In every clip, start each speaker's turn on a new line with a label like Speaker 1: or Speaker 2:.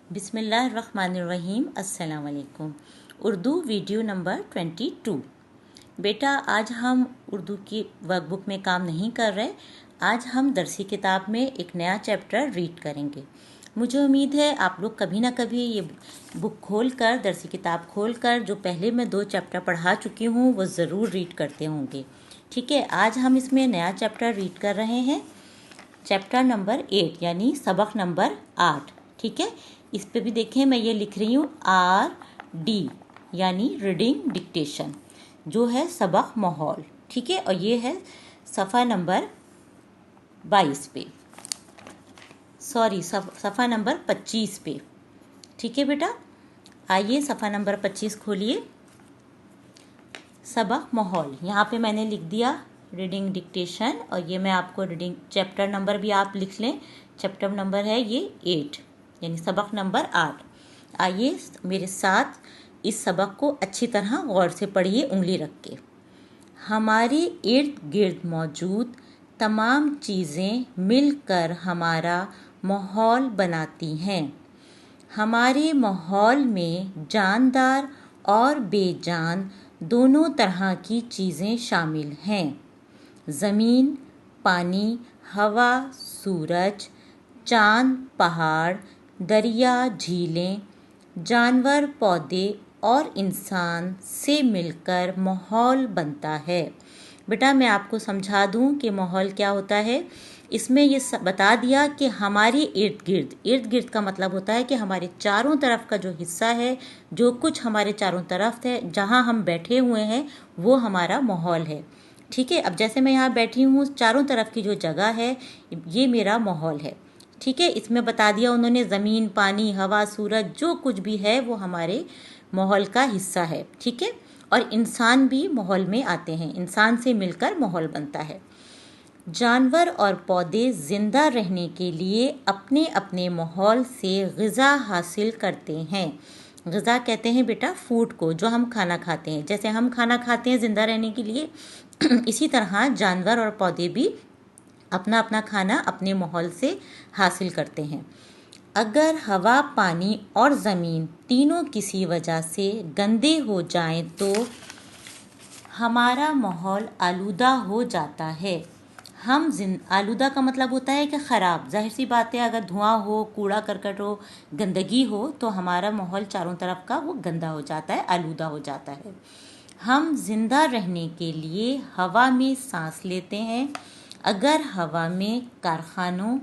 Speaker 1: बिस्मिल्लाहिर्रहमानिर्रहीम। अस्सलाम वालेकुम। Urdu video number 22। बेटा, आज हम उर्दू की वर्कबुक में काम नहीं कर रहे। आज हम दरसी किताब में एक नया चैप्टर रीड करेंगे। मुझे उम्मीद है आप लोग कभी ना कभी ये बुक खोलकर, दरसी किताब खोलकर जो पहले मैं 2 चैप्टर पढ़ा चुकी हूँ वो ज़रूर रीड करते होंगे। ठीक है, आज हम इसमें नया चैप्टर रीड कर रहे हैं, चैप्टर नंबर 8 यानी सबक नंबर 8। ठीक है, इस पे भी देखें मैं ये लिख रही हूँ RD यानी रीडिंग डिक्टेशन, जो है सबक माहौल। ठीक है, और ये है सफ़ा नंबर 22 पे, सॉरी सफ़ा नंबर 25 पे। ठीक है बेटा, आइए सफ़ा नंबर 25 खोलिए। सबक माहौल, यहाँ पे मैंने लिख दिया रीडिंग डिक्टेशन, और ये मैं आपको रीडिंग चैप्टर नंबर भी आप लिख लें। चैप्टर नंबर है ये 8 यानी सबक नंबर 8। आइए मेरे साथ इस सबक को अच्छी तरह गौर से पढ़िए, उंगली रख के। हमारे इर्द गिर्द मौजूद तमाम चीज़ें मिलकर हमारा माहौल बनाती हैं। हमारे माहौल में जानदार और बेजान दोनों तरह की चीज़ें शामिल हैं। ज़मीन, पानी, हवा, सूरज, चाँद, पहाड़, दरिया, झीलें, जानवर, पौधे और इंसान से मिलकर माहौल बनता है। बेटा, मैं आपको समझा दूं कि माहौल क्या होता है। इसमें ये बता दिया कि हमारे इर्द गिर्द का मतलब होता है कि हमारे चारों तरफ का जो हिस्सा है, जो कुछ हमारे चारों तरफ है, जहाँ हम बैठे हुए हैं, वो हमारा माहौल है। ठीक है, अब जैसे मैं यहाँ बैठी हूँ, चारों तरफ की जो जगह है ये मेरा माहौल है। ठीक है, इसमें बता दिया उन्होंने ज़मीन, पानी, हवा, सूरज, जो कुछ भी है वो हमारे माहौल का हिस्सा है। ठीक है, और इंसान भी माहौल में आते हैं, इंसान से मिलकर माहौल बनता है। जानवर और पौधे ज़िंदा रहने के लिए अपने अपने माहौल से ग़िज़ा हासिल करते हैं। ग़िज़ा कहते हैं बेटा फूड को, जो हम खाना खाते हैं। जैसे हम खाना खाते हैं ज़िंदा रहने के लिए, इसी तरह जानवर और पौधे भी अपना अपना खाना अपने माहौल से हासिल करते हैं। अगर हवा, पानी और ज़मीन तीनों किसी वजह से गंदे हो जाएं तो हमारा माहौल आलूदा हो जाता है। आलूदा का मतलब होता है कि ख़राब। जाहिर सी बात है, अगर धुआं हो, कूड़ा करकट हो, गंदगी हो, तो हमारा माहौल चारों तरफ का वो गंदा हो जाता है, आलूदा हो जाता है। हम जिंदा रहने के लिए हवा में सांस लेते हैं। अगर हवा में कारखानों,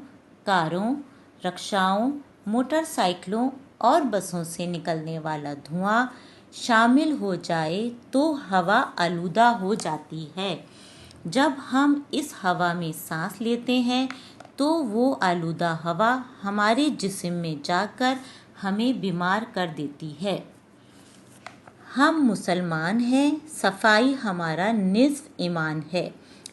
Speaker 1: कारों, रक्शाओं, मोटरसाइकिलों और बसों से निकलने वाला धुआं शामिल हो जाए तो हवा आलूदा हो जाती है। जब हम इस हवा में सांस लेते हैं तो वो आलूदा हवा हमारे जिस्म में जाकर हमें बीमार कर देती है। हम मुसलमान हैं, सफाई हमारा निस्फ ईमान है।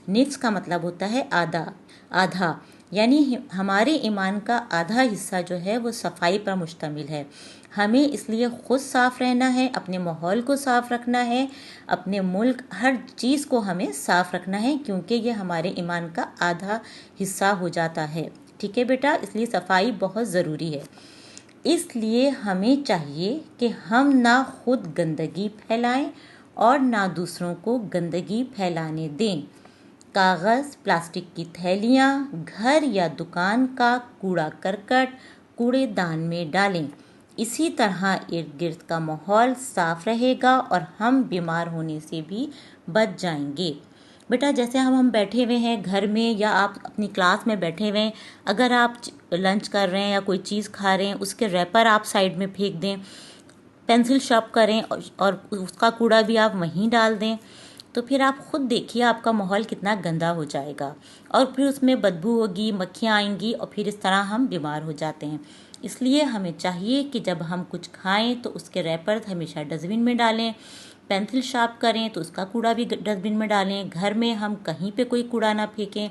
Speaker 1: निस्फ का मतलब होता है आधा, आधा यानी हमारे ईमान का आधा हिस्सा जो है वो सफाई पर मुश्तमिल है। हमें इसलिए खुद साफ़ रहना है, अपने माहौल को साफ़ रखना है, अपने मुल्क, हर चीज़ को हमें साफ़ रखना है, क्योंकि ये हमारे ईमान का आधा हिस्सा हो जाता है। ठीक है बेटा, इसलिए सफाई बहुत ज़रूरी है। इसलिए हमें चाहिए कि हम ना खुद गंदगी फैलाएं और ना दूसरों को गंदगी फैलाने दें। कागज़, प्लास्टिक की थैलियाँ, घर या दुकान का कूड़ा करकट कूड़ेदान में डालें। इसी तरह इर्द गिर्द का माहौल साफ रहेगा और हम बीमार होने से भी बच जाएंगे। बेटा, जैसे हम बैठे हुए हैं घर में या आप अपनी क्लास में बैठे हुए हैं, अगर आप लंच कर रहे हैं या कोई चीज़ खा रहे हैं, उसके रैपर आप साइड में फेंक दें, पेंसिल शार्प करें और उसका कूड़ा भी आप वहीं डाल दें, तो फिर आप खुद देखिए आपका माहौल कितना गंदा हो जाएगा, और फिर उसमें बदबू होगी, मक्खियाँ आएंगी, और फिर इस तरह हम बीमार हो जाते हैं। इसलिए हमें चाहिए कि जब हम कुछ खाएं तो उसके रैपर हमेशा डस्टबिन में डालें, पेंसिल शार्प करें तो उसका कूड़ा भी डस्टबिन में डालें, घर में हम कहीं पे कोई कूड़ा ना फेंकें,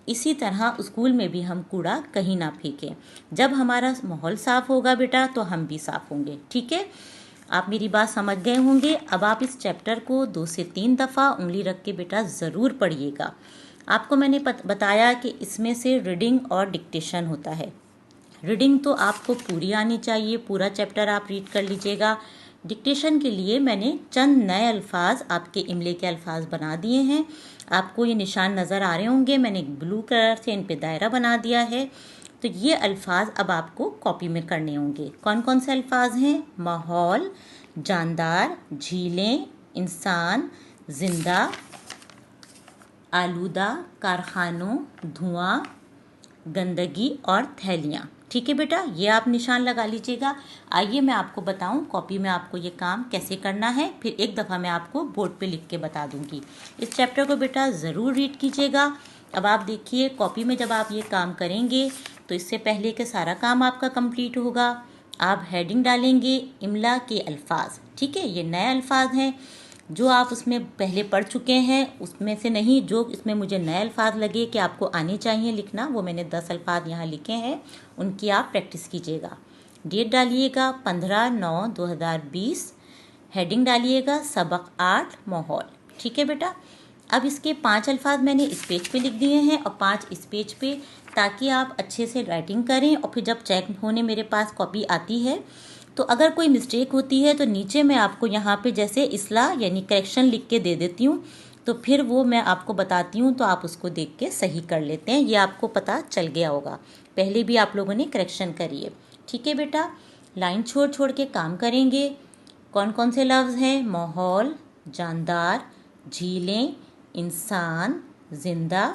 Speaker 1: इसी तरह स्कूल में भी हम कूड़ा कहीं ना फेंकें। जब हमारा माहौल साफ़ होगा बेटा तो हम भी साफ़ होंगे। ठीक है, आप मेरी बात समझ गए होंगे। अब आप इस चैप्टर को 2 से 3 दफ़ा उंगली रख के बेटा ज़रूर पढ़िएगा। आपको मैंने बताया कि इसमें से रीडिंग और डिक्टेशन होता है। रीडिंग तो आपको पूरी आनी चाहिए, पूरा चैप्टर आप रीड कर लीजिएगा। डिक्टेशन के लिए मैंने चंद नए अल्फाज, आपके इमले के अल्फाज बना दिए हैं। आपको ये निशान नज़र आ रहे होंगे, मैंने ब्लू कलर से इन पे दायरा बना दिया है। तो ये अल्फाज अब आपको कॉपी में करने होंगे। कौन कौन से अल्फाज हैं? माहौल, जानदार, झीलें, इंसान, जिंदा, आलूदा, कारखानों, धुआं, गंदगी और थैलियाँ। ठीक है बेटा, ये आप निशान लगा लीजिएगा। आइए मैं आपको बताऊं कॉपी में आपको ये काम कैसे करना है, फिर एक दफ़ा मैं आपको बोर्ड पे लिख के बता दूंगी। इस चैप्टर को बेटा ज़रूर रीड कीजिएगा। अब आप देखिए कॉपी में जब आप ये काम करेंगे तो इससे पहले के सारा काम आपका कंप्लीट होगा। आप हेडिंग डालेंगे इमला के अल्फाज। ठीक है, ये नए अल्फाज हैं जो आप उसमें पहले पढ़ चुके हैं, उसमें से नहीं, जो इसमें मुझे नए अल्फाज लगे कि आपको आने चाहिए लिखना, वो मैंने 10 अल्फाज यहाँ लिखे हैं, उनकी आप प्रैक्टिस कीजिएगा। डेट डालिएगा 15/9/2020। हेडिंग डालिएगा सबक 8 माहौल। ठीक है बेटा, अब इसके 5 अल्फाज मैंने इस पेज पे लिख दिए हैं और 5 इस पेज पे, ताकि आप अच्छे से राइटिंग करें और फिर जब चेक होने मेरे पास कॉपी आती है तो अगर कोई मिस्टेक होती है तो नीचे मैं आपको यहाँ पे जैसे इस्लाह यानी करेक्शन लिख के दे देती हूँ, तो फिर वो मैं आपको बताती हूँ तो आप उसको देख के सही कर लेते हैं। ये आपको पता चल गया होगा, पहले भी आप लोगों ने करेक्शन करी है। ठीक है बेटा, लाइन छोड़ छोड़ के काम करेंगे। कौन कौन से लफ्ज़ हैं? माहौल, जानदार, झीलें, इंसान, जिंदा।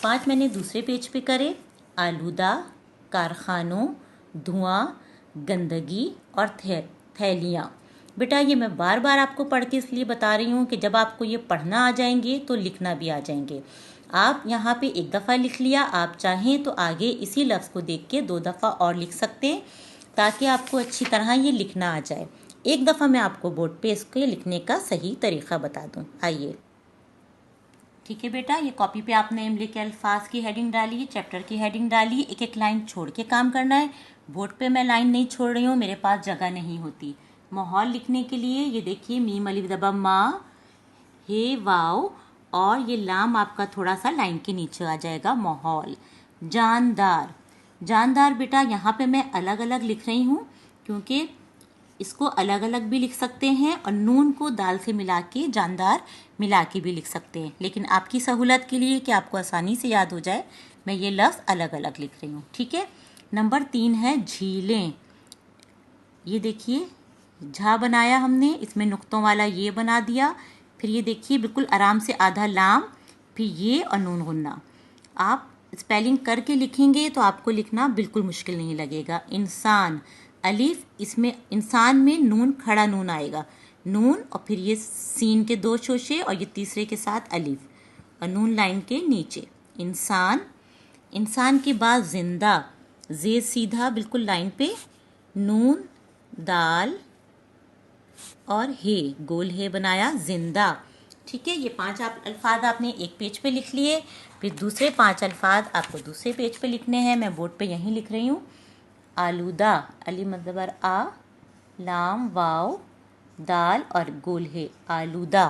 Speaker 1: 5 मैंने दूसरे पेज पे करे, आलूदा, कारखानों, धुआं, गंदगी और थैलियाँ। बेटा ये मैं बार बार आपको पढ़ के इसलिए बता रही हूँ कि जब आपको ये पढ़ना आ जाएंगे तो लिखना भी आ जाएंगे। आप यहाँ पे एक दफ़ा लिख लिया, आप चाहें तो आगे इसी लफ्ज़ को देख के 2 दफ़ा और लिख सकते हैं, ताकि आपको अच्छी तरह ये लिखना आ जाए। एक दफ़ा मैं आपको बोर्ड पे इसके लिखने का सही तरीक़ा बता दूँ। आइए, ठीक है बेटा, ये कॉपी पे आपने इमले के अल्फाज की हेडिंग डाली, चैप्टर की हेडिंग डाली, एक एक लाइन छोड़ के काम करना है। बोर्ड पे मैं लाइन नहीं छोड़ रही हूँ, मेरे पास जगह नहीं होती। माहौल लिखने के लिए ये देखिए मीम अलिफ दबा मा, हे वाव, और ये लाम आपका थोड़ा सा लाइन के नीचे आ जाएगा। माहौल। जानदार, जानदार बेटा यहाँ पे मैं अलग अलग लिख रही हूँ क्योंकि इसको अलग अलग भी लिख सकते हैं और नून को दाल से मिला के जानदार मिला के भी लिख सकते हैं, लेकिन आपकी सहूलत के लिए कि आपको आसानी से याद हो जाए मैं ये लफ्ज़ अलग अलग लिख रही हूँ। ठीक है, नंबर 3 है झीलें। ये देखिए झा बनाया हमने, इसमें नुक्तों वाला ये बना दिया, फिर ये देखिए बिल्कुल आराम से आधा लाम, फिर ये और नून गुन्ना। आप स्पेलिंग करके लिखेंगे तो आपको लिखना बिल्कुल मुश्किल नहीं लगेगा। इंसान, अलिफ, इसमें इंसान में नून खड़ा नून आएगा, नून और फिर ये सीन के 2 शोशे और ये तीसरे के साथ अलिफ और नून लाइन के नीचे। इंसान, इंसान के बाद जिंदा, जे सीधा बिल्कुल लाइन पे, नून, दाल और हे, गोल हे बनाया, जिंदा। ठीक है, ये 5 अल्फाज आपने एक पेज पे लिख लिए, फिर दूसरे 5 अल्फाज आपको दूसरे पेज पे लिखने हैं। मैं बोर्ड पे यहीं लिख रही हूँ। आलूदा, अली मज़बर आ, लाम वाव, दाल और गोल है, आलूदा।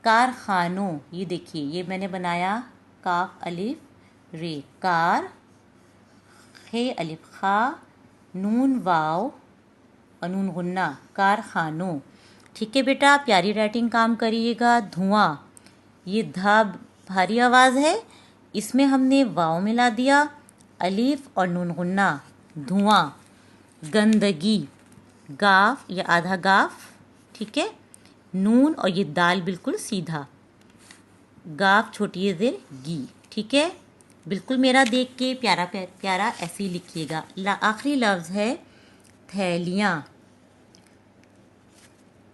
Speaker 1: कारखानों, ये देखिए ये मैंने बनाया काफ अलिफ रे, कार, खे अलिफ खा, नून वाव और नून गुन्ना, कारखानों। ठीक है बेटा, प्यारी राइटिंग काम करिएगा। धुआं, ये धा भारी आवाज़ है, इसमें हमने वाव मिला दिया, अलिफ और नून गुन्ना, धुआं। गंदगी, गाफ या आधा गाफ, ठीक है, नून और ये दाल बिल्कुल सीधा, गाफ छोटी ज़ेर गी। ठीक है, बिल्कुल मेरा देख के प्यारा प्यारा ऐसे ही लिखिएगा। आखिरी लफ्ज़ है थैलियाँ।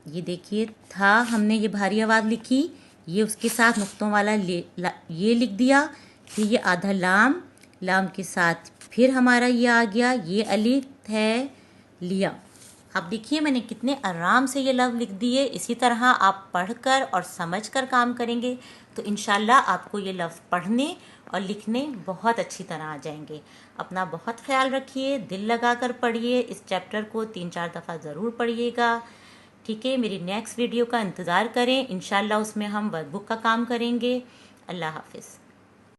Speaker 1: ये देखिए था, हमने ये भारी आवाज़ लिखी, ये उसके साथ नुक्तों वाला ये लिख दिया, फिर ये आधा लाम, लाम के साथ फिर हमारा ये आ गया, ये अलिफ है लिया। अब देखिए मैंने कितने आराम से ये लफ्ज़ लिख दिए। इसी तरह आप पढ़कर और समझकर काम करेंगे तो इंशाल्लाह आपको ये लफ्ज़ पढ़ने और लिखने बहुत अच्छी तरह आ जाएंगे। अपना बहुत ख्याल रखिए, दिल लगाकर पढ़िए, इस चैप्टर को 3-4 दफ़ा ज़रूर पढ़िएगा। ठीक है, मेरी नेक्स्ट वीडियो का इंतज़ार करें, इंशाल्लाह उसमें हम वर्कबुक का काम करेंगे। अल्लाह हाफिज़।